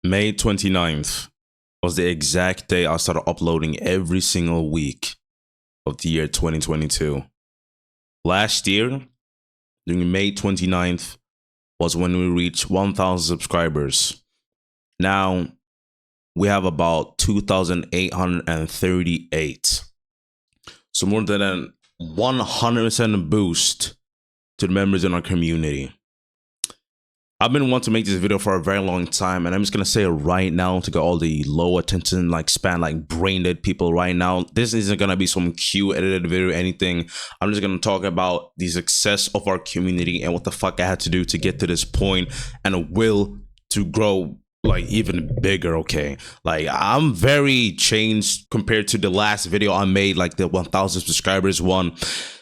May 29th was the exact day I started uploading every single week of the year 2022. Last year, during May 29th, was when we reached 1,000 subscribers. Now, we have about 2,838. So more than a 100% boost to the members in our community. I've been wanting to make this video for a very long time, and I'm just gonna say it right now to get all the low attention span, brain dead people right now. This isn't gonna be some cute edited video or anything. I'm just gonna talk about the success of our community and what the fuck I had to do to get to this point and a will to grow even bigger. Okay, I'm very changed compared to the last video I made, the 1,000 subscribers one.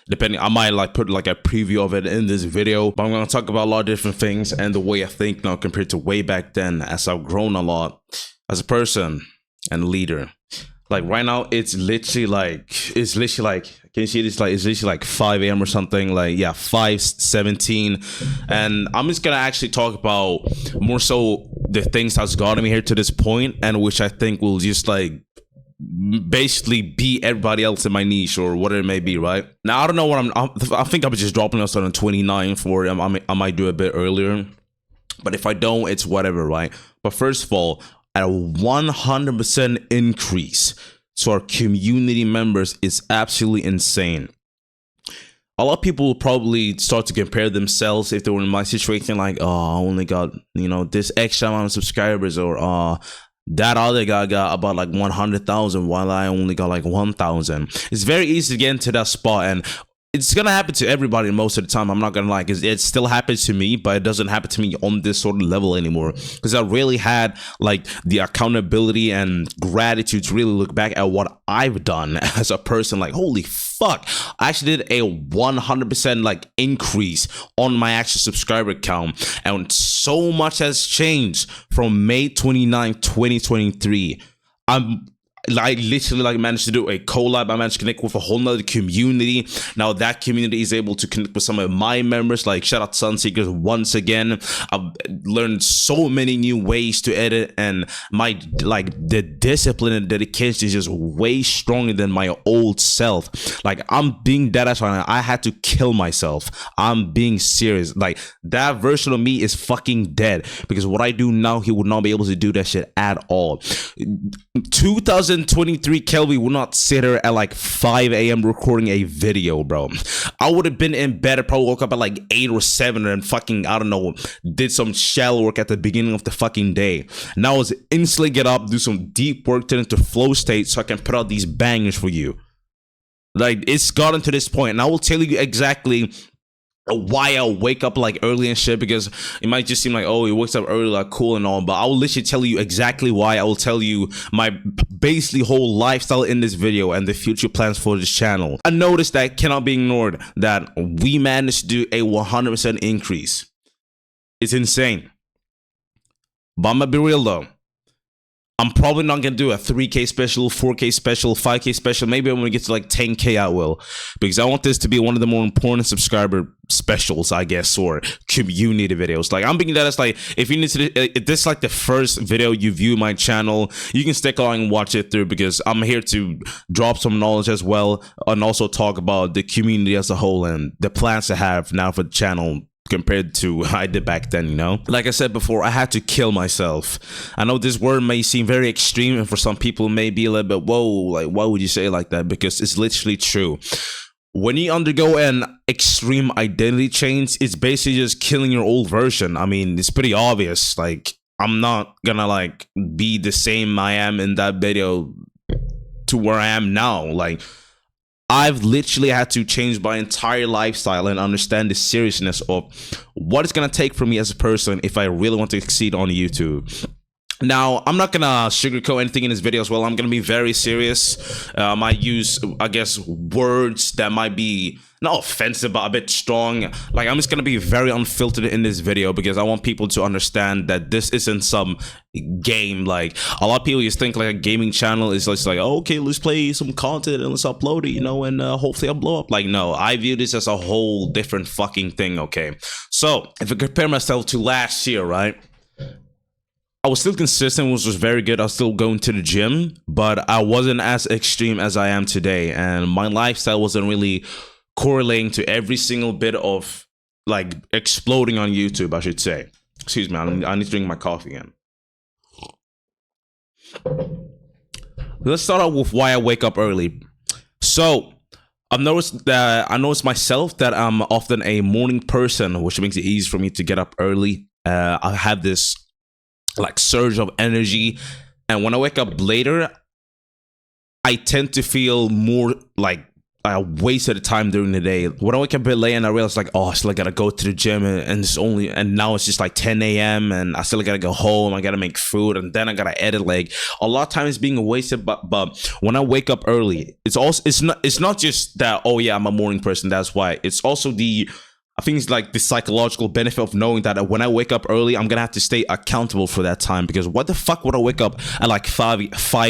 Depending, I might put a preview of it in this video, but I'm gonna talk about a lot of different things and the way I think now compared to way back then, as I've grown a lot as a person and leader. Right now, it's literally can you see this? It's literally 5 a.m. or something. 5:17, and I'm just gonna actually talk about more so the things that's gotten me here to this point, and which I think will just basically beat everybody else in my niche or whatever it may be. Right now, I don't know what I think I'm just dropping this on the 29th, or I might do a bit earlier, but if I don't, it's whatever, right? But first of all, at a 100% increase to our community members is absolutely insane. A lot of people will probably start to compare themselves if they were in my situation, oh, I only got this extra amount of subscribers, or that other guy got about 100,000 while I only got 1,000. It's very easy to get into that spot, and it's gonna happen to everybody most of the time. I'm not gonna lie, because it still happens to me, but it doesn't happen to me on this sort of level anymore, because I really had the accountability and gratitude to really look back at what I've done as a person. Holy fuck, I actually did a 100% increase on my actual subscriber count, and so much has changed from May 29, 2023. I literally managed to do a collab. I managed to connect with a whole nother community. Now that community is able to connect with some of my members. Shout out Sunseekers once again. I've learned so many new ways to edit, and my the discipline and dedication is just way stronger than my old self. I'm being dead ass right now. I had to kill myself. I'm being serious. That version of me is fucking dead, because what I do now, he would not be able to do that shit at all. 2023 Kelvi would not sit here at 5 a.m. recording a video, bro. I would have been in bed. I probably woke up at 8 or 7 and fucking, I don't know, did some shell work at the beginning of the fucking day. Now I was instantly get up, do some deep work, turn into flow state so I can put out these bangers for you. It's gotten to this point, and I will tell you exactly why I'll wake up early and shit, because it might just seem oh, he wakes up early, cool and all, but I will literally tell you exactly why. I will tell you my basically whole lifestyle in this video and the future plans for this channel. I noticed that cannot be ignored, that we managed to do a 100% increase. It's insane. But I'm gonna be real though, I'm probably not gonna do a 3K special, 4K special, 5K special. Maybe I'm gonna get to 10K I will, because I want this to be one of the more important subscriber specials, I guess, or community videos. I'm being that as if you need to, if this is the first video you view my channel, you can stick along and watch it through, because I'm here to drop some knowledge as well, and also talk about the community as a whole and the plans I have now for the channel compared to I did back then. Like I said before, I had to kill myself. I know this word may seem very extreme, and for some people it may be a little bit, whoa, why would you say it like that? Because it's literally true. When you undergo an extreme identity change, it's basically just killing your old version. I mean, it's pretty obvious. I'm not gonna be the same I am in that video to where I am now. I've literally had to change my entire lifestyle and understand the seriousness of what it's gonna take for me as a person if I really want to succeed on YouTube. Now, I'm not gonna sugarcoat anything in this video as well. I'm gonna be very serious. I might use, I guess, words that might be not offensive, but a bit strong. I'm just gonna be very unfiltered in this video, because I want people to understand that this isn't some game. A lot of people just think a gaming channel is just oh, okay, let's play some content and let's upload it, and hopefully I'll blow up. No, I view this as a whole different fucking thing. Okay, so if I compare myself to last year, right, I was still consistent, which was very good. I was still going to the gym, but I wasn't as extreme as I am today. And my lifestyle wasn't really correlating to every single bit of like exploding on YouTube, I should say. Excuse me, I need to drink my coffee again. Let's start out with why I wake up early. So I noticed myself that I'm often a morning person, which makes it easy for me to get up early. I have this like surge of energy, and when I wake up later, I tend to feel more like I wasted time during the day. When I wake up a bit late and I realize like, oh, I still gotta go to the gym, and now it's just like 10 a.m. and I still gotta go home. I gotta make food, and then I gotta edit. Like a lot of time is being wasted. But when I wake up early, it's not just that, oh yeah, I'm a morning person, that's why. It's also I think it's like the psychological benefit of knowing that when I wake up early, I'm gonna have to stay accountable for that time. Because what the fuck would I wake up at like 5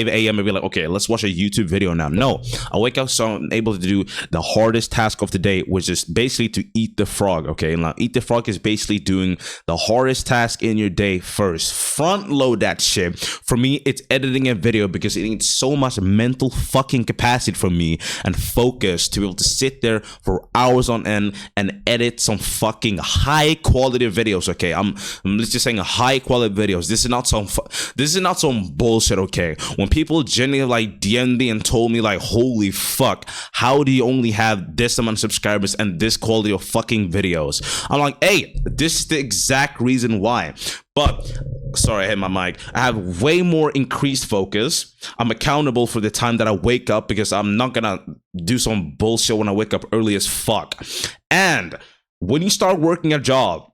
a.m. and be like, okay, let's watch a YouTube video now? No, I wake up so I'm able to do the hardest task of the day, which is basically to eat the frog. Okay, now eat the frog is basically doing the hardest task in your day first. Front load that shit. For me, it's editing a video because it needs so much mental fucking capacity from me and focus to be able to sit there for hours on end and edit some fucking high quality videos. Okay, I'm just saying high quality videos. This is not some bullshit. Okay, when people genuinely like DM'd me and told me like, holy fuck, how do you only have this amount of subscribers and this quality of fucking videos? I'm like, hey, this is the exact reason why. But sorry, I hit my mic. I have way more increased focus. I'm accountable for the time that I wake up because I'm not gonna do some bullshit when I wake up early as fuck. And when you start working a job,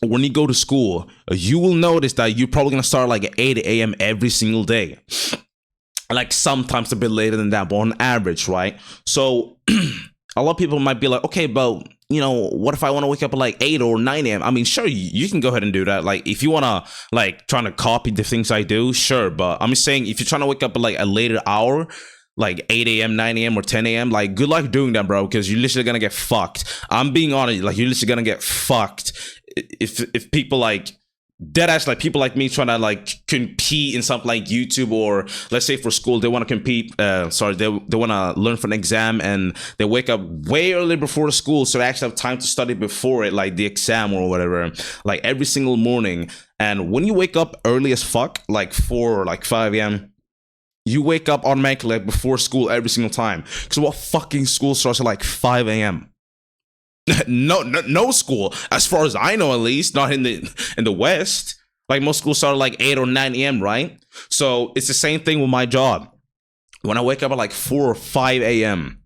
when you go to school, you will notice that you're probably gonna start like at 8 a.m. every single day. Like sometimes a bit later than that, but on average, right? So a lot of people might be like, okay, but you know, what if I want to wake up at like 8 or 9 a.m.? I mean, sure, you can go ahead and do that. Like, if you want to, like, trying to copy the things I do, sure. But I'm just saying, if you're trying to wake up at like a later hour, like 8 a.m., 9 a.m., or 10 a.m., like, good luck doing that, bro, because you're literally going to get fucked. I'm being honest, like, you're literally going to get fucked if people, like, deadass, like, people like me trying to, like, compete in something like YouTube, or, let's say, for school, they want to compete, they want to learn for an exam, and they wake up way early before school, so they actually have time to study before it, like, the exam or whatever, like, every single morning. And when you wake up early as fuck, like 4 or like 5 a.m., you wake up automatically like before school every single time. Because what fucking school starts at like 5 a.m.? No school, as far as I know, at least, not in the West. Like most schools start at like 8 or 9 a.m., right? So it's the same thing with my job. When I wake up at like 4 or 5 a.m.,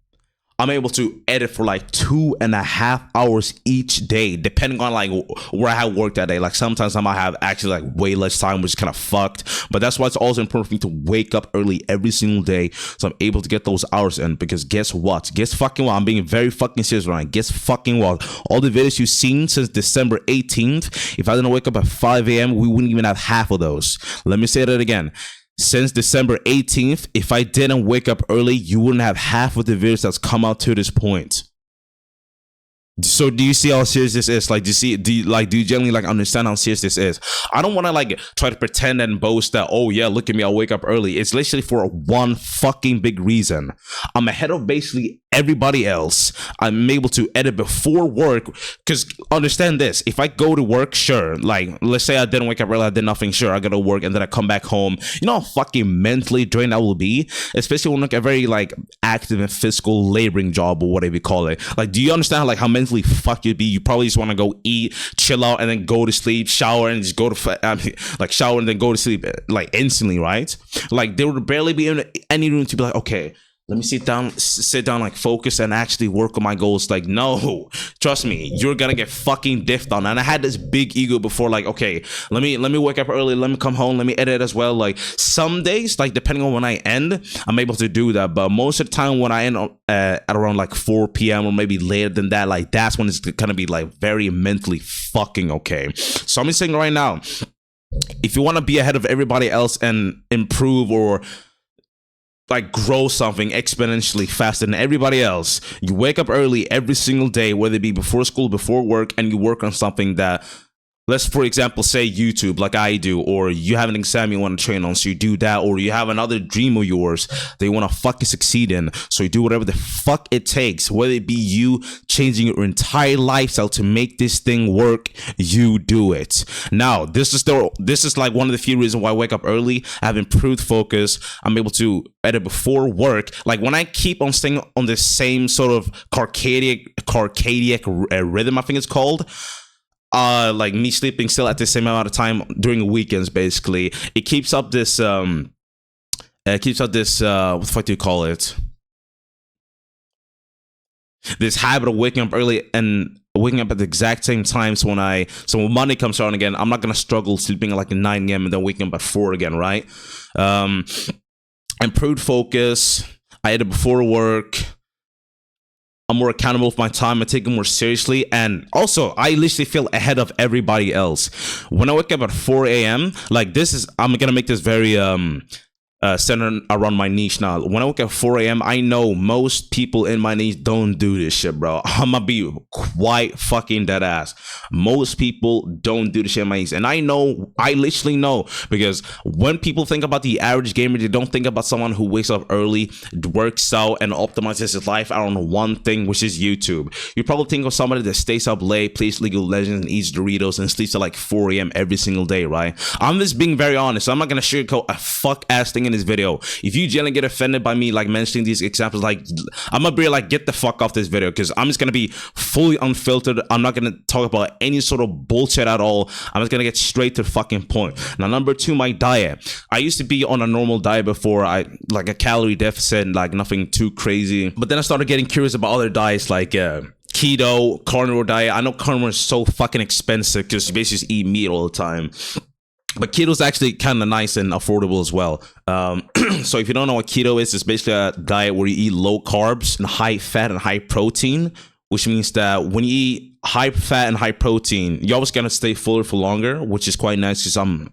I'm able to edit for like 2.5 hours each day, depending on like where I have work that day. Like sometimes I might have actually like way less time, which is kind of fucked. But that's why it's also important for me to wake up early every single day, so I'm able to get those hours in. Because guess what? Guess fucking what? I'm being very fucking serious right now. Guess fucking what? All the videos you've seen since December 18th, if I didn't wake up at 5 a.m., we wouldn't even have half of those. Let me say that again. Since December 18th, if I didn't wake up early, you wouldn't have half of the videos that's come out to this point. So do you see how serious this is? Like, do you generally like understand how serious this is? I don't want to like try to pretend and boast that, oh yeah, look at me, I'll wake up early. It's literally for one fucking big reason. I'm ahead of basically everybody else. I'm able to edit before work. Because understand this, if I go to work, sure, like let's say I didn't wake up early, I did nothing, sure, I go to work and then I come back home. You know how fucking mentally drained I will be? Especially when like a very like active and physical laboring job or whatever you call it. Like, do you understand like how mentally fuck you'd be? You probably just want to go eat, chill out, and then go to sleep, shower, and just go to like shower and then go to sleep like instantly, right? Like there would barely be any room to be like, okay, let me sit down, like focus and actually work on my goals. Like, no, trust me, you're gonna get fucking diffed on. And I had this big ego before, like, okay, let me wake up early, let me come home, let me edit as well. Like some days, like depending on when I end, I'm able to do that. But most of the time when I end at around like 4 p.m. or maybe later than that, like that's when it's gonna be like very mentally fucking okay. So I'm just saying right now, if you want to be ahead of everybody else and improve or like grow something exponentially faster than everybody else, you wake up early every single day, whether it be before school, before work, and you work on something that let's for example say YouTube like I do, or you have an exam you want to train on, so you do that, or you have another dream of yours that you want to fucking succeed in, so you do whatever the fuck it takes, whether it be you changing your entire lifestyle to make this thing work, you do it. Now this is like one of the few reasons why I wake up early. I have improved focus. I'm able to edit before work. Like when I keep on staying on the same sort of circadian rhythm, I think it's called, like me sleeping still at the same amount of time during weekends, basically it keeps up this what the fuck do you call it, this habit of waking up early and waking up at the exact same time. So when Monday comes around again, I'm not gonna struggle sleeping at like 9 a.m. and then waking up at 4 again, right? Improved focus. I edit before work. I'm more accountable for my time. I take it more seriously. And also, I literally feel ahead of everybody else. When I wake up at 4 a.m., like I'm going to make this very centered around my niche now. When I wake up at 4 a.m., I know most people in my niche don't do this shit, bro. I'm gonna be quite fucking dead ass. Most people don't do this shit in my niche. And I literally know, because when people think about the average gamer, they don't think about someone who wakes up early, works out, and optimizes his life around one thing, which is YouTube. You probably think of somebody that stays up late, plays League of Legends, and eats Doritos, and sleeps at like 4 a.m. every single day, right? I'm just being very honest. So I'm not gonna sugarcoat a fuck ass thing in this video. If you generally get offended by me like mentioning these examples, like I'm gonna be like, get the fuck off this video, because I'm just gonna be fully unfiltered. I'm not gonna talk about any sort of bullshit at all. I'm just gonna get straight to the fucking point. Now, number two, my diet. I used to be on a normal diet before, like a calorie deficit, like nothing too crazy, but then I started getting curious about other diets like keto, carnivore diet. I know carnivore is so fucking expensive because you basically just eat meat all the time. But keto is actually kind of nice and affordable as well. So if you don't know what keto is, it's basically a diet where you eat low carbs and high fat and high protein, which means that when you eat high fat and high protein, you're always gonna stay fuller for longer, which is quite nice, because I'm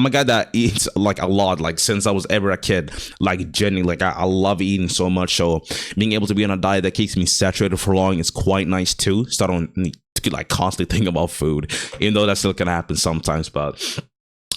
a guy that eats like a lot, like since I was ever a kid, like genuinely, like I love eating so much. So being able to be on a diet that keeps me saturated for long is quite nice too. So I don't need to like constantly think about food, even though that still can happen sometimes, but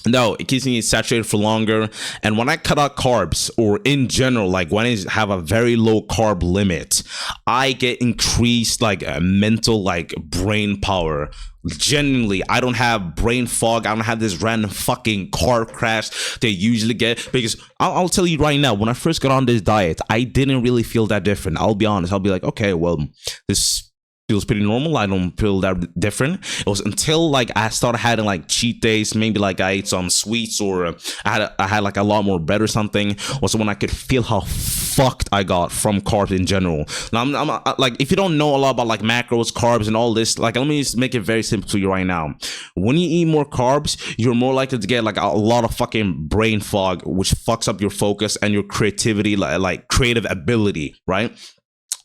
no, it keeps me saturated for longer. And when I cut out carbs, or in general, like when I have a very low carb limit, I get increased like mental, like brain power. Genuinely, I don't have brain fog. I don't have this random fucking car crash they usually get, because I'll tell you right now, when I first got on this diet, I didn't really feel that different. I'll be honest. I'll be like, okay, well, this feels pretty normal. I don't feel that different. It was until like I started having like cheat days, maybe like I ate some sweets, or I had like a lot more bread or something, was when I could feel how fucked I got from carbs in general. Now I'm like, if you don't know a lot about like macros, carbs, and all this, like let me just make it very simple for you right now. When you eat more carbs, you're more likely to get like a lot of fucking brain fog, which fucks up your focus and your creativity, like creative ability, right?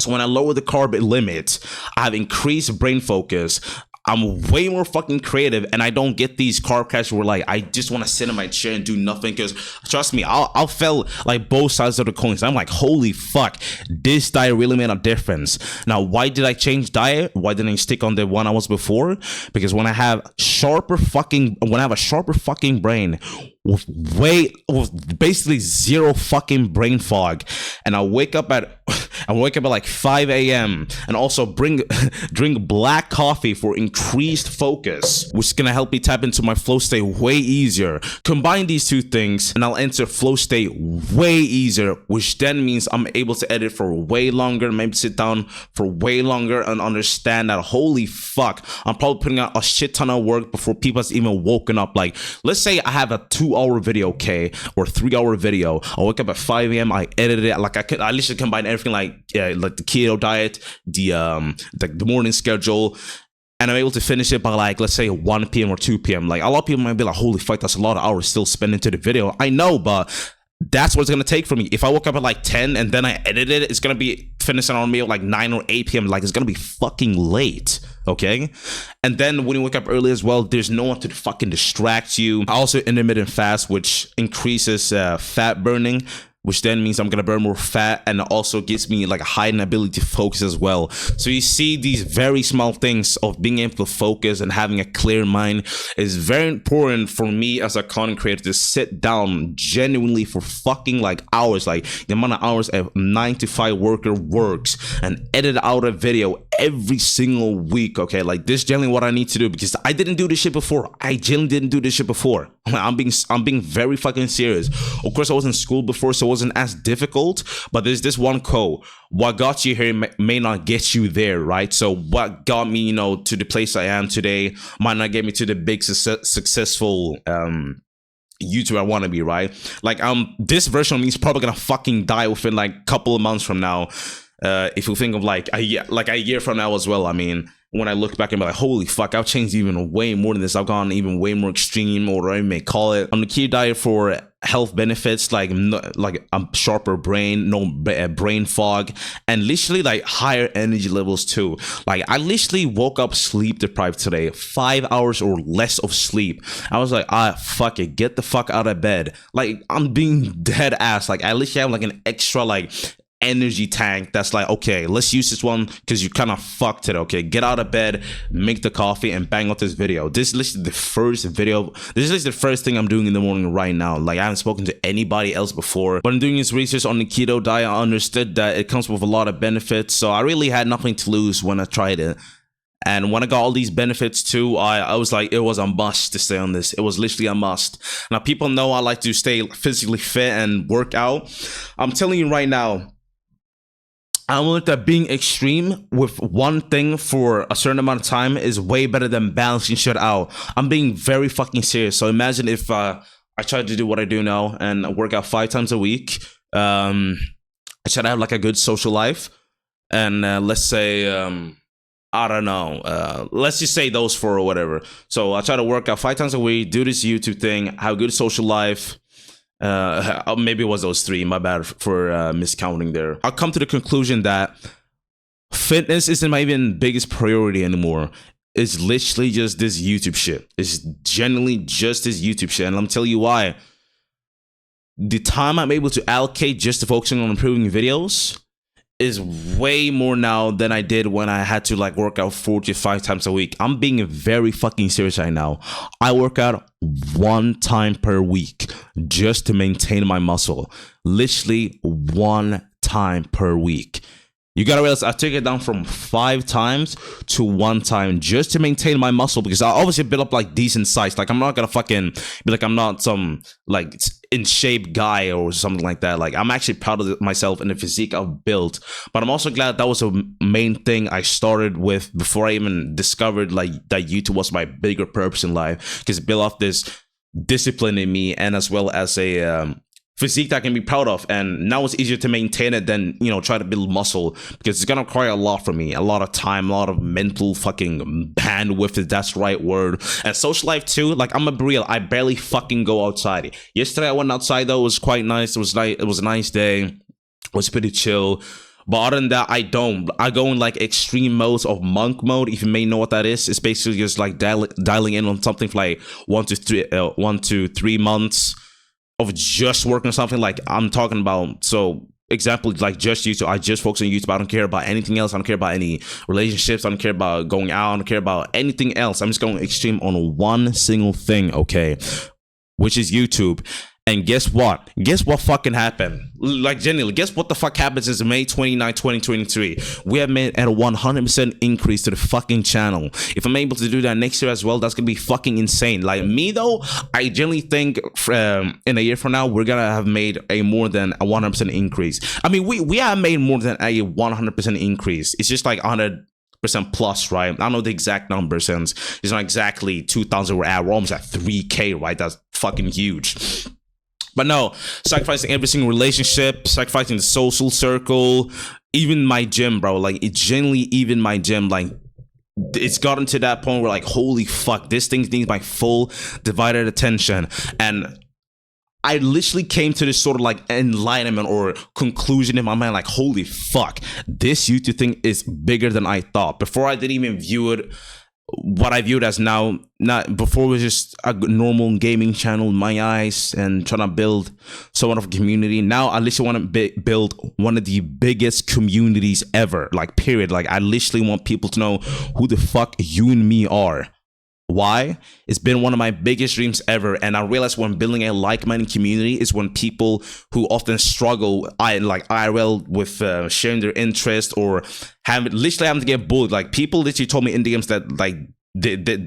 So when I lower the carb limit, I have increased brain focus. I'm way more fucking creative, and I don't get these carb crashes where like I just want to sit in my chair and do nothing, because trust me, I'll feel like both sides of the coin. So I'm like, holy fuck, this diet really made a difference. Now, why did I change diet? Why didn't I stick on the one I was before? Because when I have a sharper fucking brain with basically zero fucking brain fog, and I wake up at like 5 a.m. and also drink black coffee for increased focus, which is gonna help me tap into my flow state way easier. Combine these two things and I'll enter flow state way easier, which then means I'm able to edit for way longer, maybe sit down for way longer and understand that, holy fuck, I'm probably putting out a shit ton of work before people has even woken up. Like, let's say I have a 2-hour video, okay, or 3-hour video. I wake up at 5 a.m. I edit it. Like I literally combine everything, like the keto diet, the morning schedule, and I'm able to finish it by like, let's say 1 p.m. or 2 p.m. Like a lot of people might be like, holy fuck, that's a lot of hours still spent into the video. I know, but that's what it's gonna take for me. If I woke up at like 10 and then I edit it, it's gonna be finishing on me at like 9 or 8 p.m. Like it's gonna be fucking late, okay? And then when you wake up early as well, there's no one to fucking distract you. I also intermittent fast, which increases fat burning, which then means I'm gonna burn more fat, and it also gives me like a heightened ability to focus as well. So you see, these very small things of being able to focus and having a clear mind is very important for me as a content creator, to sit down genuinely for fucking like hours, like the amount of hours a 9-to-5 worker works, and edit out a video every single week. Okay, like this is generally what I need to do, because I didn't do this shit before. I genuinely didn't do this shit before. I'm being very fucking serious. Of course, I was in school before, so it wasn't as difficult, but there's this one quote: what got you here may not get you there, right? So what got me, you know, to the place I am today might not get me to the big successful YouTuber I want to be, right? Like this version of me is probably gonna fucking die within like a couple of months from now. If you think of like a year from now as well. I mean, when I look back and be like, holy fuck, I've changed even way more than this. I've gone even way more extreme, or whatever you may call it. On the keto diet for health benefits, like a sharper brain, no brain fog, and literally like higher energy levels too. Like I literally woke up sleep deprived today, 5 hours or less of sleep. I was like, fuck it, get the fuck out of bed. Like I'm being dead ass. Like I literally have like an extra like energy tank that's like, okay, let's use this one because you kind of fucked it. Okay, get out of bed, make the coffee, and bang out this video. This is literally the first video. This is the first thing I'm doing in the morning right now. Like I haven't spoken to anybody else before, but in doing this research on the keto diet, I understood that it comes with a lot of benefits, so I really had nothing to lose when I tried it. And when I got all these benefits too, I was like, it was a must to stay on this. It was literally a must. Now people know I like to stay physically fit and work out. I'm telling you right now, I learned that being extreme with one thing for a certain amount of time is way better than balancing shit out. I'm being very fucking serious. So imagine if I tried to do what I do now and work out 5 times a week. I try to have like a good social life. And let's say, I don't know, let's just say those 4 or whatever. So I try to work out 5 times a week, do this YouTube thing, have a good social life. Maybe it was those 3, my bad for miscounting there. I'll come to the conclusion that fitness isn't my even biggest priority anymore. It's literally just this YouTube shit. It's generally just this YouTube shit, and I'm telling you why. The time I'm able to allocate just to focusing on improving videos is way more now than I did when I had to like work out 4 to 5 times a week. I'm being very fucking serious right now. I work out 1 time per week just to maintain my muscle. Literally 1 time per week. You gotta realize I took it down from 5 times to 1 time just to maintain my muscle, because I obviously built up like decent size. Like I'm not gonna fucking be like I'm not some like in shape guy or something like that. Like I'm actually proud of myself and the physique I've built, but I'm also glad that was a main thing I started with before I even discovered like that YouTube was my bigger purpose in life, because it built off this discipline in me, and as well as a physique that I can be proud of. And now it's easier to maintain it than, you know, try to build muscle, because it's gonna require a lot from me, a lot of time, a lot of mental fucking bandwidth, if that's the right word, and social life too. Like I'm a real, I barely fucking go outside. Yesterday I went outside though. It was quite nice. It was a nice day. It was pretty chill. But other than that, I go in like extreme modes of monk mode. If you may know what that is, it's basically just like dialing in on something for like 1 to 3 months of just working on something. Like I'm talking about, so example, like just YouTube. I just focus on YouTube. I don't care about anything else. I don't care about any relationships. I don't care about going out. I don't care about anything else. I'm just going extreme on one single thing, okay, which is YouTube. And guess what? Guess what fucking happened? Like, genuinely, guess what the fuck happened since May 29, 2023? We have made a 100% increase to the fucking channel. If I'm able to do that next year as well, that's gonna be fucking insane. Like me though, I generally think in a year from now, we're gonna have made a more than a 100% increase. I mean, we have made more than a 100% increase. It's just like 100% plus, right? I don't know the exact number since it's not exactly 2,000 we're at. We're almost at 3K, right? That's fucking huge. But no, sacrificing every single relationship, sacrificing the social circle, even my gym, bro. Like, it genuinely, even my gym, like, it's gotten to that point where, like, holy fuck, this thing needs my full divided attention. And I literally came to this sort of like enlightenment or conclusion in my mind, like, holy fuck, this YouTube thing is bigger than I thought. Before I didn't even view it what I viewed as now, not before, was just a normal gaming channel in my eyes and trying to build somewhat of a community. Now I literally want to build one of the biggest communities ever, like period. Like I literally want people to know who the fuck you and me are. Why? It's been one of my biggest dreams ever, and I realized when building a like-minded community is when people who often struggle, like IRL, with sharing their interest or literally having to get bullied. Like people literally told me in DMs that they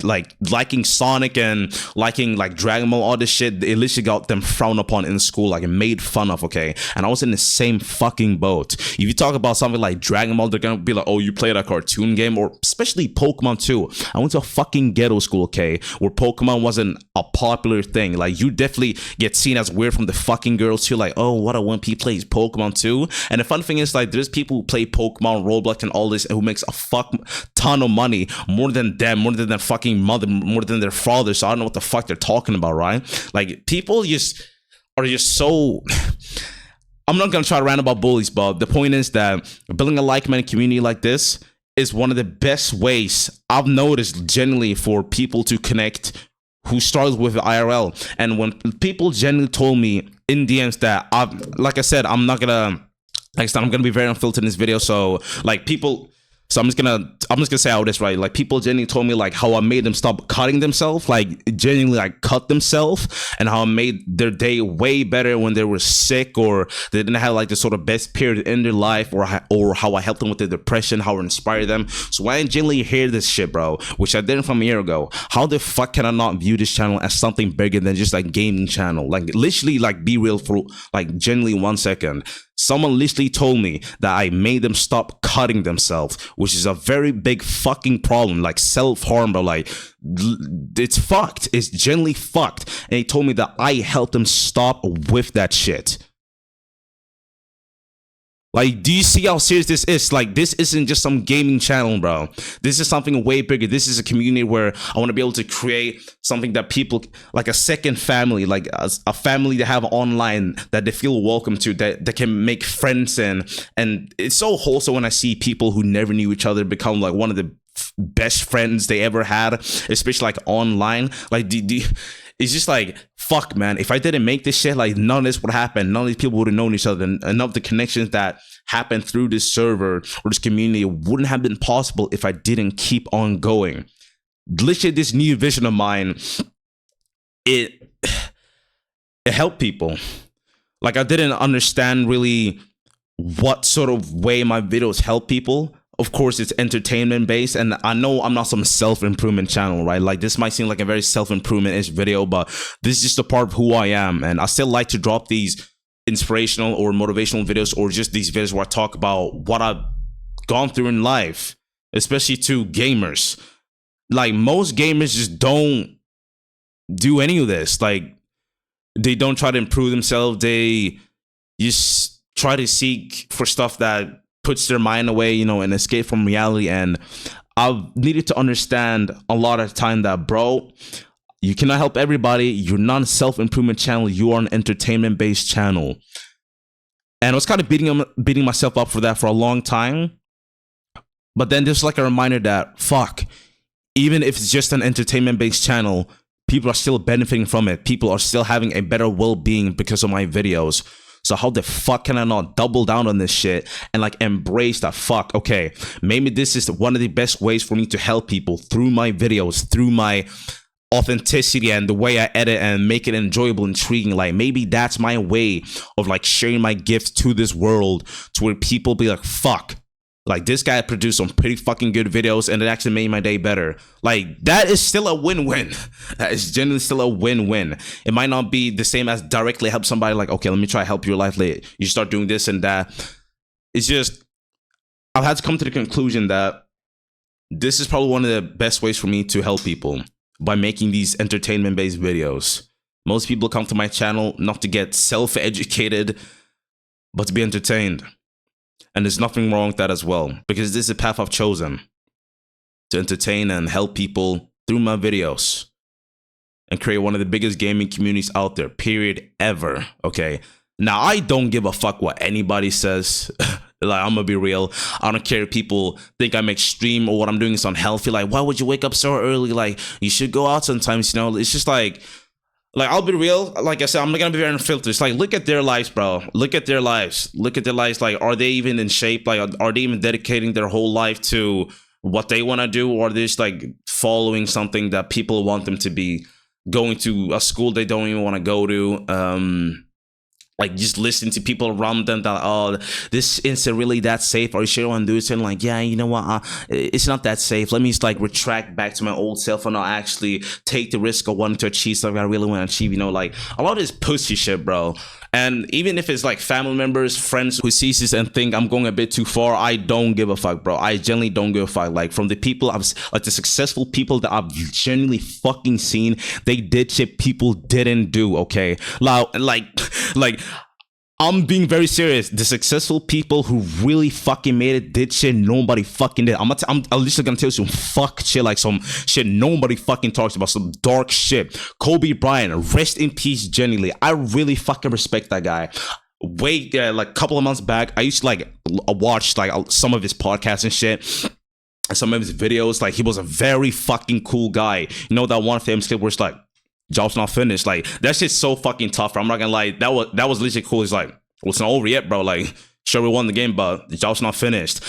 like liking Sonic and liking like Dragon Ball, all this shit, it literally got them frowned upon in school, like made fun of, okay? And I was in the same fucking boat. If you talk about something like Dragon Ball, they're gonna be like, oh, you played a cartoon game, or especially Pokemon too. I went to a fucking ghetto school, okay, where Pokemon wasn't a popular thing. Like you definitely get seen as weird from the fucking girls too, like, oh, what a wimpy plays Pokemon too. And the fun thing is, like, there's people who play Pokemon, Roblox, and all this, and who makes a fuck ton of money, more than them, more than their fucking mother, more than their father. So I don't know what the fuck they're talking about, right? Like people just are just so I'm not gonna try to rant about bullies, but the point is that building a like-minded community like this is one of the best ways I've noticed generally for people to connect who struggles with IRL. And when people generally told me in DMs that like I said, I'm gonna be very unfiltered in this video, so like people. So I'm just gonna say how it is, right? Like people genuinely told me like how I made them stop cutting themselves, like genuinely like cut themselves, and how I made their day way better when they were sick or they didn't have like the sort of best period in their life, or how I helped them with their depression, how I inspired them. So when I genuinely hear this shit, bro, which I didn't from a year ago, how the fuck can I not view this channel as something bigger than just like gaming channel? Like literally, like be real for like genuinely 1 second. Someone literally told me that I made them stop cutting themselves, which is a very big fucking problem. Like self-harm, bro. Like it's fucked. It's genuinely fucked. And he told me that I helped them stop with that shit. Like, do you see how serious this is? Like, this isn't just some gaming channel, bro. This is something way bigger. This is a community where I want to be able to create something that people, like a second family, like a family to have online that they feel welcome to, that they can make friends in. And it's so wholesome when I see people who never knew each other become like one of the best friends they ever had, especially like online. Like, it's just like, fuck, man, if I didn't make this shit, like none of this would happen. None of these people would have known each other, and none of the connections that happened through this server or this community wouldn't have been possible if I didn't keep on going. Literally, this new vision of mine, it helped people. Like, I didn't understand really what sort of way my videos help people. Of course, it's entertainment based, and I know I'm not some self-improvement channel, right? Like, this might seem like a very self-improvement-ish video, but this is just a part of who I am, and I still like to drop these inspirational or motivational videos, or just these videos where I talk about what I've gone through in life, especially to gamers. Like, most gamers just don't do any of this. Like, they don't try to improve themselves. They just try to seek for stuff that puts their mind away, you know, and escape from reality. And I've needed to understand a lot of time that, bro, you cannot help everybody. You're not a self-improvement channel. You are an entertainment-based channel. And I was kind of beating myself up for that for a long time. But then there's like a reminder that, fuck, even if it's just an entertainment-based channel, people are still benefiting from it. People are still having a better well-being because of my videos. So how the fuck can I not double down on this shit and like embrace that? Fuck, okay, maybe this is one of the best ways for me to help people through my videos, through my authenticity and the way I edit and make it enjoyable, intriguing. Like, maybe that's my way of like sharing my gifts to this world, to where people be like, fuck, like this guy produced some pretty fucking good videos and it actually made my day better. Like, that is still a win-win. That is generally still a win-win. It might not be the same as directly help somebody, like, okay, let me try to help your life later. You start doing this and that. It's just, I've had to come to the conclusion that this is probably one of the best ways for me to help people, by making these entertainment-based videos. Most people come to my channel not to get self-educated, but to be entertained. And there's nothing wrong with that as well, because this is the path I've chosen, to entertain and help people through my videos and create one of the biggest gaming communities out there, period, ever. Okay, now I don't give a fuck what anybody says. Like, I'm gonna be real. I don't care if people think I'm extreme or what I'm doing is unhealthy. Like, why would you wake up so early? Like, you should go out sometimes, you know? It's just like I'll be real. Like I said, I'm not gonna be very unfiltered. It's like, look at their lives, bro. Look at their lives. Look at their lives. Like, are they even in shape? Like, are they even dedicating their whole life to what they want to do? Or are they just like following something that people want them to be, going to a school they don't even want to go to? Like, just listening to people around them that, oh, this isn't really that safe. Are you sure you want to do it? And like, yeah, you know what? It's not that safe. Let me just like retract back to my old self and not actually take the risk of wanting to achieve something I really want to achieve. You know, like a lot of this pussy shit, bro. And even if it's like family members, friends who sees this and think I'm going a bit too far, I don't give a fuck, bro. I genuinely don't give a fuck. Like, from the people like the successful people that I've genuinely fucking seen, they did shit people didn't do. Okay, like I'm being very serious. The successful people who really fucking made it did shit nobody fucking did. I'm literally gonna tell you some fuck shit, like some shit nobody fucking talks about, some dark shit. Kobe Bryant, rest in peace, genuinely. I really fucking respect that guy. Like a couple of months back, I used to like watch like some of his podcasts and shit. Some of his videos. Like, he was a very fucking cool guy. You know that one famous clip where it's like, job's not finished. Like, that shit's so fucking tough, bro. I'm not gonna lie. That was legit cool. He's like, well, it's not over yet, bro. Like, sure, we won the game, but the job's not finished.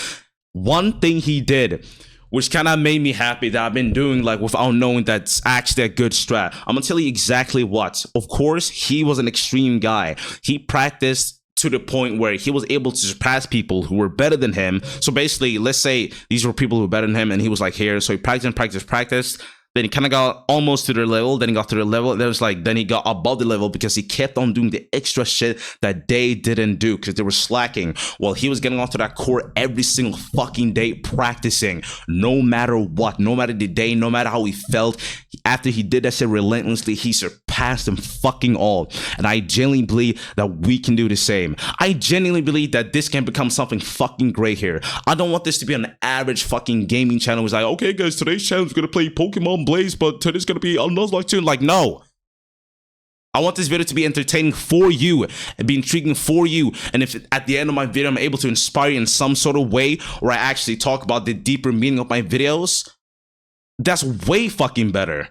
One thing he did, which kind of made me happy, that I've been doing like without knowing that's actually a good strat. I'm gonna tell you exactly what. Of course, he was an extreme guy. He practiced to the point where he was able to surpass people who were better than him. So basically, let's say these were people who were better than him and he was like here. So he practiced. Then he kind of got almost to their level. Then he got to their level. Then he got above the level because he kept on doing the extra shit that they didn't do because they were slacking. While he was getting onto that court every single fucking day, practicing, no matter what, no matter the day, no matter how he felt. After he did that shit relentlessly, he surpassed them fucking all. And I genuinely believe that we can do the same. I genuinely believe that this can become something fucking great here. I don't want this to be an average fucking gaming channel. It's like, okay, guys, today's channel is gonna play Pokemon Blaze, but today's gonna be a Nuzlocke tune. Like, no. I want this video to be entertaining for you and be intriguing for you. And if at the end of my video I'm able to inspire you in some sort of way, or I actually talk about the deeper meaning of my videos, that's way fucking better.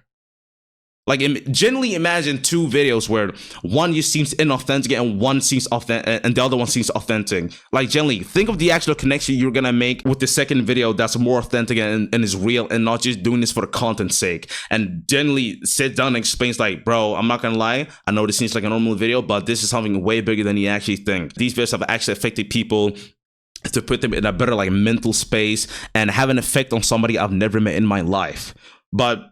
Like, generally imagine two videos where one just seems inauthentic and one seems authentic and the other one seems authentic. Like, generally think of the actual connection you're gonna make with the second video that's more authentic and is real, and not just doing this for the content's sake. And generally sit down and explains like, bro, I'm not gonna lie, I know this seems like a normal video, but this is something way bigger than you actually think. These videos have actually affected people to put them in a better like mental space and have an effect on somebody I've never met in my life. But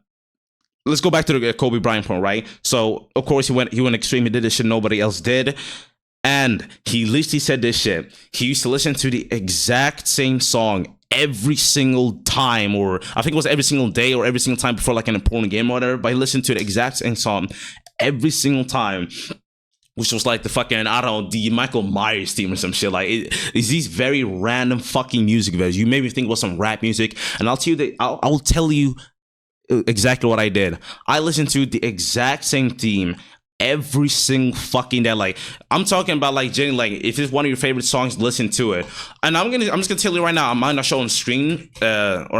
let's go back to the Kobe Bryant point, right? So, of course, he went extreme. He did this shit nobody else did. And he literally said this shit. He used to listen to the exact same song every single time, or I think it was every single day or every single time before like an important game or whatever. But he listened to the exact same song every single time, which was like the fucking, I don't know, the Michael Myers theme or some shit. Like, it's these very random fucking music videos. You made me think about some rap music, and I'll tell you that I'll tell you exactly what I did. I listened to the exact same theme every single fucking day. Like, I'm talking about like Jenny, like if it's one of your favorite songs, listen to it. And I'm just gonna tell you right now, I might not show on screen or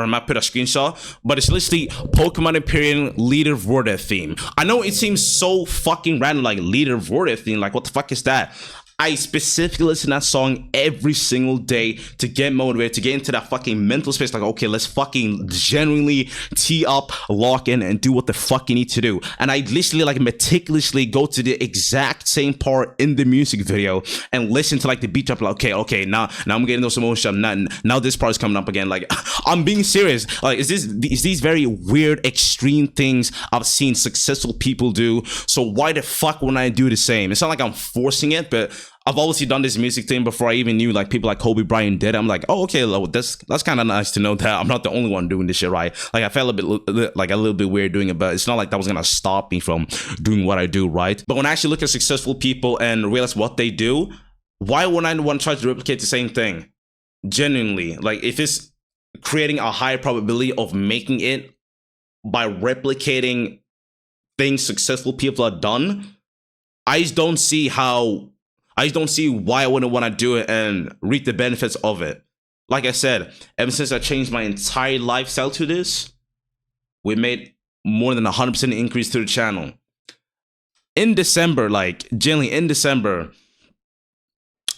I might put a screenshot, but it's literally Pokemon Imperium Leader Vortex theme. I know it seems so fucking random, like Leader Vortex theme, like what the fuck is that? I specifically listen to that song every single day to get motivated, to get into that fucking mental space. Like, okay, let's fucking genuinely tee up, lock in, and do what the fuck you need to do. And I literally like meticulously go to the exact same part in the music video and listen to like the beat up. Like, okay, now I'm getting those emotions. Now this part is coming up again. Like, I'm being serious. Like, is these very weird, extreme things I've seen successful people do? So why the fuck wouldn't I do the same? It's not like I'm forcing it, but I've obviously done this music thing before I even knew like people like Kobe Bryant did it. I'm like, oh, okay, that's kind of nice to know that I'm not the only one doing this shit, right? Like, I felt a little bit weird doing it, but it's not like that was gonna stop me from doing what I do, right? But when I actually look at successful people and realize what they do, why wouldn't I want to try to replicate the same thing? Genuinely, like, if it's creating a higher probability of making it by replicating things successful people have done, I just don't see how I just don't see why I wouldn't want to do it and reap the benefits of it. Like I said, ever since I changed my entire lifestyle to this, we made more than 100% increase to the channel. In December, like generally in December,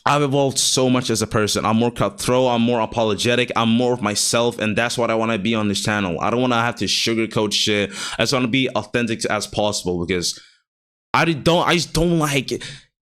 I've evolved so much as a person. I'm more cutthroat, I'm more apologetic, I'm more of myself, and that's what I want to be on this channel. I don't want to have to sugarcoat shit. I just want to be authentic as possible, because I just don't like,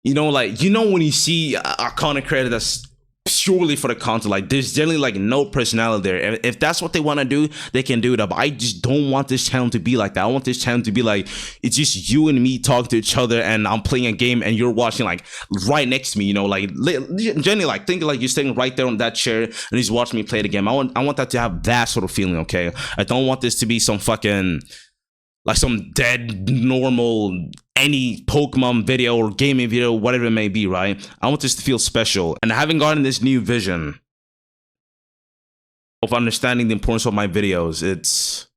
when you see a content creator that's purely for the content, like there's generally like no personality there. If that's what they want to do, they can do that, but I just don't want this channel to be like that. I want this channel to be like, it's just you and me talking to each other, and I'm playing a game and you're watching like right next to me, like generally like think like you're sitting right there on that chair and he's watching me play the game. I want that to have that sort of feeling. Okay, I don't want this to be some fucking like some dead normal any Pokemon video or gaming video, whatever it may be, right? I want this to feel special. And having gotten this new vision of understanding the importance of my videos, it's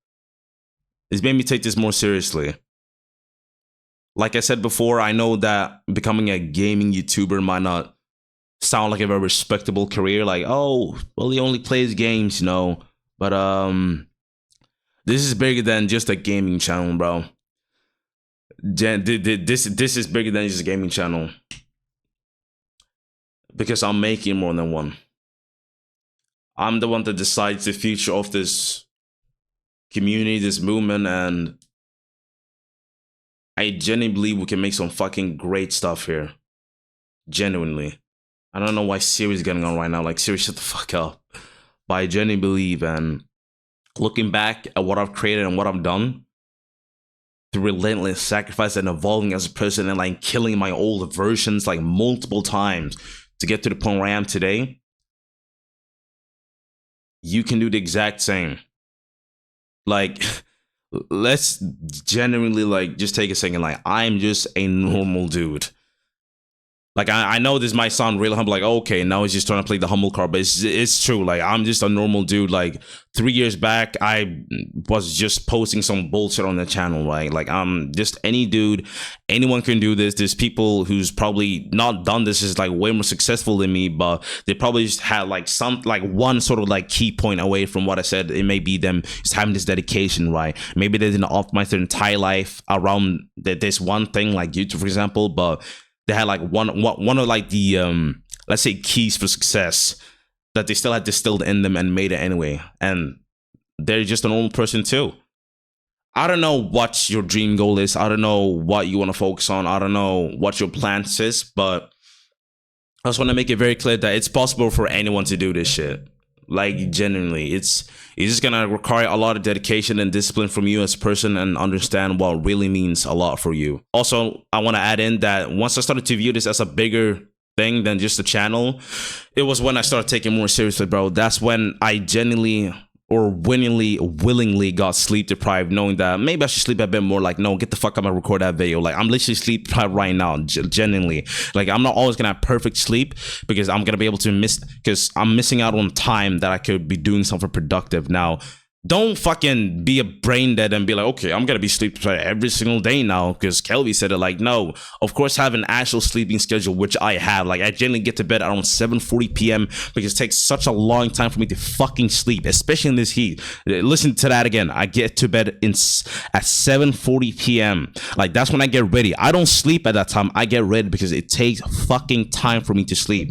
made me take this more seriously. Like I said before, I know that becoming a gaming YouTuber might not sound like a very respectable career, like, oh, well, he only plays games, but this is bigger than just a gaming channel, bro. This is bigger than just a gaming channel, because I'm making more than one. I'm the one that decides the future of this community, this movement, and I genuinely believe we can make some fucking great stuff here. Genuinely. I don't know why Siri's getting on right now. Like, Siri, shut the fuck up. But I genuinely believe, and looking back at what I've created and what I've done, through relentless sacrifice and evolving as a person and like killing my old versions like multiple times to get to the point where I am today, you can do the exact same. Like, let's genuinely like just take a second. Like, I'm just a normal dude. Like, I know this might sound really humble, like, okay, now he's just trying to play the humble card, but it's true. Like, I'm just a normal dude. Like, 3 years back, I was just posting some bullshit on the channel, right? Like, I'm just any dude. Anyone can do this. There's people who's probably not done this is like way more successful than me, but they probably just had like one sort of like key point away from what I said. It may be them just having this dedication, right? Maybe they didn't optimize their entire life around this one thing, like YouTube, for example, but they had like one of like the let's say keys for success that they still had distilled in them and made it anyway. And they're just a normal person too. I don't know what your dream goal is. I don't know what you want to focus on. I don't know what your plans is, but I just want to make it very clear that it's possible for anyone to do this shit. Like, genuinely, it's just gonna require a lot of dedication and discipline from you as a person, and understand what really means a lot for you. Also, I want to add in that once I started to view this as a bigger thing than just a channel, it was when I started taking more seriously, bro. That's when I genuinely or willingly got sleep deprived, knowing that maybe I should sleep a bit more. Like, no, get the fuck up and record that video. Like, I'm literally sleep deprived right now, genuinely. Like, I'm not always gonna have perfect sleep, because I'm gonna be able to because I'm missing out on time that I could be doing something productive. Now, don't fucking be a brain dead and be like, okay, I'm gonna be sleep deprived every single day now because Kelvi said it. Like, no, of course, have an actual sleeping schedule, which I have. Like, I generally get to bed around 7:40 p.m. because it takes such a long time for me to fucking sleep, especially in this heat. Listen to that again. I get to bed at 7:40 p.m. Like, that's when I get ready. I don't sleep at that time. I get ready because it takes fucking time for me to sleep.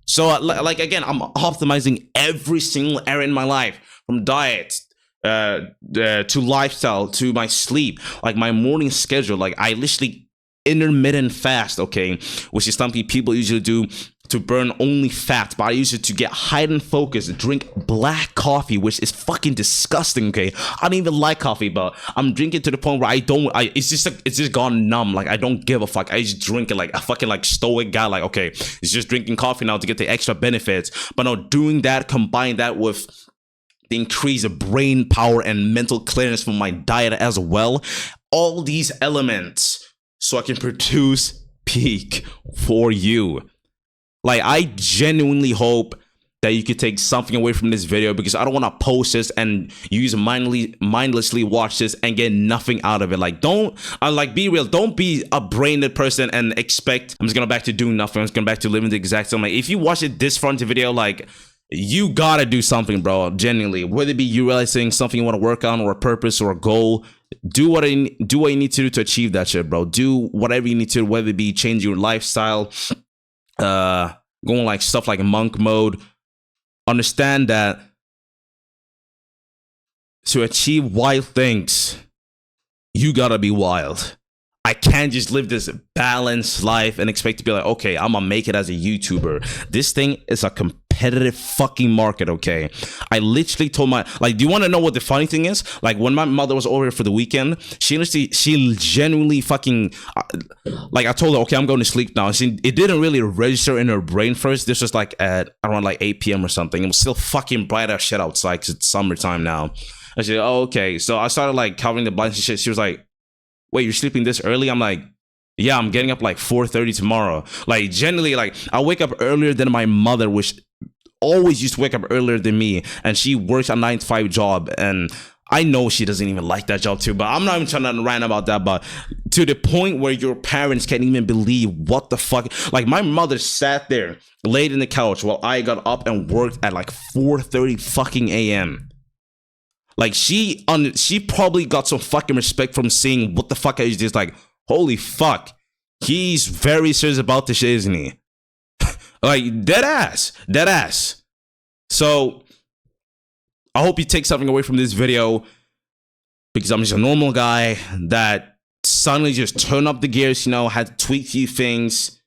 So, like, again, I'm optimizing every single area in my life, from diet to lifestyle to my sleep, like my morning schedule. Like, I literally intermittent fast, okay, which is something people usually do to burn only fat, but I use it to get heightened focus, drink black coffee, which is fucking disgusting, okay? I don't even like coffee, but I'm drinking to the point where it's just gone numb. Like, I don't give a fuck. I just drink it like a fucking like stoic guy. Like, okay, it's just drinking coffee now to get the extra benefits. But no, doing that, combine that with the increase of brain power and mental clearness from my diet as well. All these elements so I can produce peak for you. Like, I genuinely hope that you could take something away from this video, because I don't want to post this and use mindlessly watch this and get nothing out of it. Like, don't, like, be real. Don't be a brainless person and expect I'm just gonna back to doing nothing. I'm just gonna back to living the exact same. Like, if you watch it this far into video, like, you gotta do something, bro. Genuinely, whether it be you realizing something you want to work on, or a purpose or a goal, do what you need to do to achieve that shit, bro. Do whatever you need to, whether it be change your lifestyle, going like stuff like monk mode. Understand that to achieve wild things, you gotta be wild. I can't just live this balanced life and expect to be like, okay, I'm gonna make it as a YouTuber. This thing is a competitive fucking market, okay? I literally told my, like, do you want to know what the funny thing is? Like, when my mother was over here for the weekend, she genuinely fucking, like, I told her, okay, I'm going to sleep now. It didn't really register in her brain first. This was like at around like 8 p.m. or something. It was still fucking bright as shit outside because it's summertime now. I said, oh, okay. So I started like covering the blinds and shit. She was like, wait, you're sleeping this early? I'm like, yeah, I'm getting up like 4:30 tomorrow. Like, generally, like, I wake up earlier than my mother, which always used to wake up earlier than me, and she works a 9-to-5 job, and I know she doesn't even like that job too, but I'm not even trying to rant about that. But to the point where your parents can't even believe what the fuck, like, my mother sat there laid in the couch while I got up and worked at like 4:30 fucking a.m. Like, she probably got some fucking respect from seeing what the fuck is this. Like, holy fuck, he's very serious about this shit, isn't he? Like, dead ass. So I hope you take something away from this video, because I'm just a normal guy that suddenly just turned up the gears, you know, had to tweak a few things,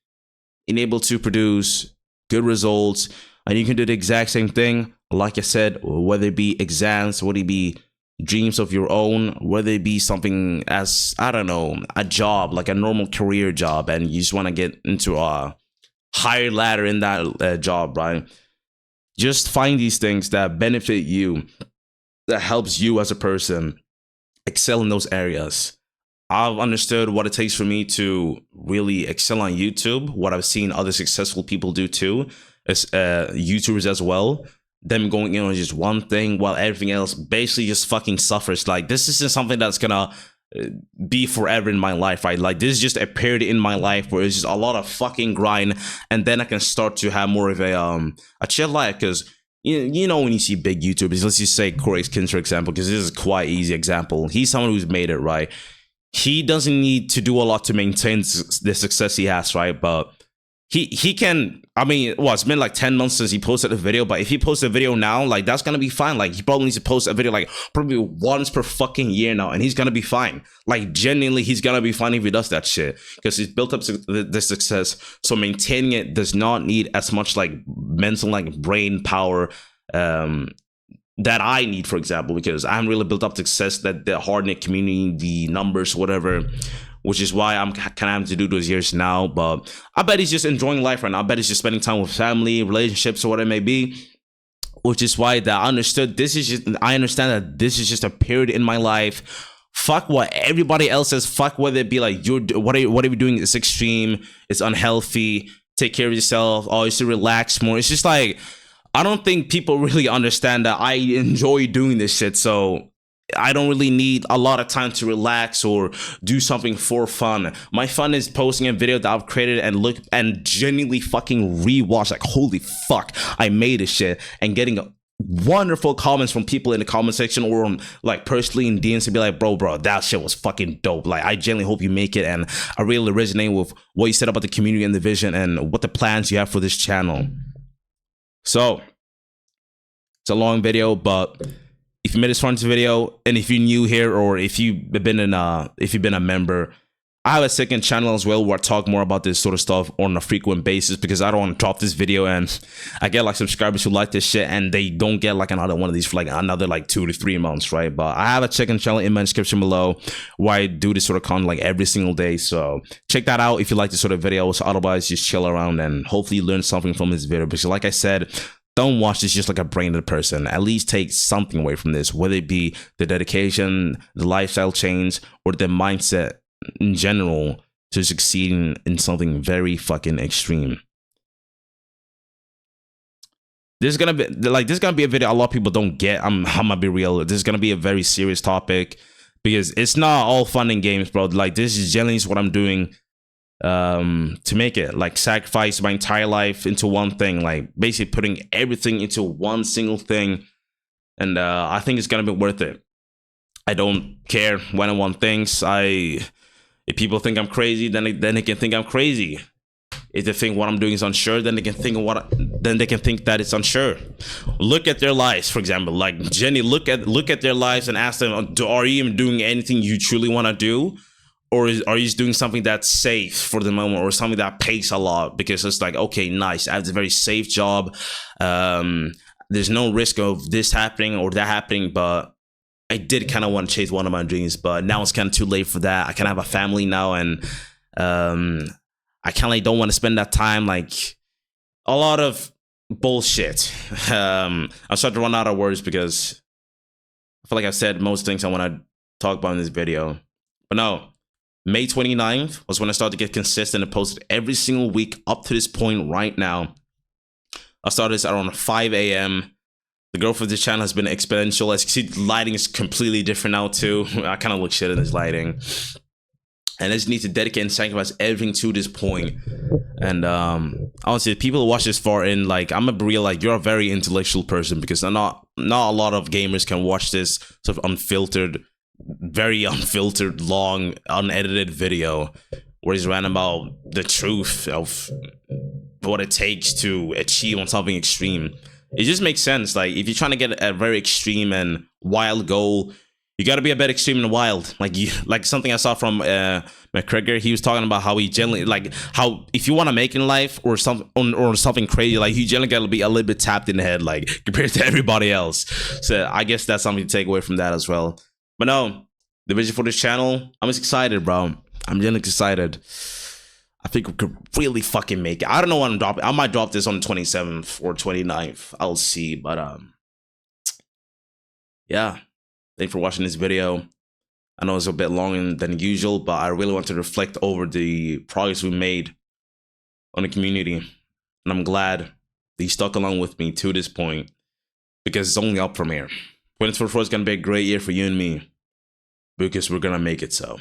and able to produce good results. And you can do the exact same thing. Like I said, whether it be exams, whether it be dreams of your own, whether it be something as, I don't know, a job, like a normal career job, and you just want to get into a higher ladder in that job, right? Just find these things that benefit you, that helps you as a person excel in those areas. I've understood what it takes for me to really excel on YouTube. What I've seen other successful people do too, as YouTubers as well. Them going in on just one thing while everything else basically just fucking suffers. Like, this isn't something that's gonna be forever in my life, right? Like, this is just a period in my life where it's just a lot of fucking grind, and then I can start to have more of a chill life. Because you know, when you see big YouTubers, let's just say Corey Kins, for example, because this is quite easy example. He's someone who's made it, right? He doesn't need to do a lot to maintain the success he has, right? But he can, I mean, well, it's been like 10 months since he posted a video, but if he posts a video now, like, that's gonna be fine. Like, he probably needs to post a video like probably once per fucking year now, and he's gonna be fine. Like, genuinely, he's gonna be fine if he does that shit, because he's built up the success. So maintaining it does not need as much like mental, like, brain power that I need, for example, because I haven't really built up success that the hard-knit community, the numbers, whatever, which is why I'm kind of having to do those years now. But I bet he's just enjoying life right now. I bet he's just spending time with family, relationships, or whatever it may be, which is why that I understand that this is just a period in my life. Fuck what everybody else says. Fuck whether it be like, what are you doing is extreme, it's unhealthy, take care of yourself, oh, you should relax more. It's just like, I don't think people really understand that I enjoy doing this shit. So I don't really need a lot of time to relax or do something for fun. My fun is posting a video that I've created and genuinely fucking rewatch, like, holy fuck, I made this shit, and getting wonderful comments from people in the comment section or on, like, personally in DMs to be like, bro, that shit was fucking dope. Like, I genuinely hope you make it, and I really resonate with what you said about the community and the vision and what the plans you have for this channel. So it's a long video, but if you made this far into the video, and if you're new here, or if you've been a member, I have a second channel as well where I talk more about this sort of stuff on a frequent basis, because I don't want to drop this video and I get like subscribers who like this shit and they don't get like another one of these for like another like 2 to 3 months, right? But I have a second channel in my description below where I do this sort of content like every single day. So check that out if you like this sort of videos. Otherwise, just chill around and hopefully you learn something from this video, because like I said, don't watch this just like a brainless person. At least take something away from this, whether it be the dedication, the lifestyle change, or the mindset in general to succeeding in something very fucking extreme. There's gonna be a video a lot of people don't get. I'm gonna be real. This is gonna be a very serious topic because it's not all fun and games, bro. Like, this is generally what I'm doing to make it. Like, sacrifice my entire life into one thing. Like, basically putting everything into one single thing. And I think it's gonna be worth it. I don't care when I want things. If people think I'm crazy, then they can think I'm crazy. If they think what I'm doing is unsure, then they can think that it's unsure. Look at their lives, for example. Like, Jenny, look at their lives and ask them, are you even doing anything you truly want to do? Or are you just doing something that's safe for the moment, or something that pays a lot? Because it's like, okay, nice, I have a very safe job. There's no risk of this happening or that happening, but I did kind of want to chase one of my dreams, but now it's kind of too late for that. I kind of have a family now, and I kind of don't want to spend that time. Like, a lot of bullshit. I'm starting to run out of words because I feel like I've said most things I want to talk about in this video. But no, May 29th was when I started to get consistent and posted every single week up to this point right now. I started this around 5 a.m. The growth of this channel has been exponential. As you can see, the lighting is completely different now too. I kind of look shit in this lighting. And I just need to dedicate and sacrifice everything to this point. And honestly, people who watch this far in, like, I'm a real, like, you're a very intellectual person, because not a lot of gamers can watch this sort of unfiltered, very unfiltered, long, unedited video where he's ranting about the truth of what it takes to achieve on something extreme. It just makes sense. Like, if you're trying to get a very extreme and wild goal, you got to be a bit extreme and wild. Like something I saw from McGregor. He was talking about how he generally, like, how if you want to make in life or something crazy, like, you generally got to be a little bit tapped in the head, like, compared to everybody else. So I guess that's something to take away from that as well. But no, the vision for this channel, I'm just excited, bro. I'm genuinely excited. I think we could really fucking make it. I don't know when I'm dropping. I might drop this on the 27th or 29th. I'll see. But yeah. Thanks for watching this video. I know it's a bit longer than usual, but I really want to reflect over the progress we made on the community. And I'm glad that you stuck along with me to this point, because it's only up from here. 2024 is going to be a great year for you and me, because we're going to make it so.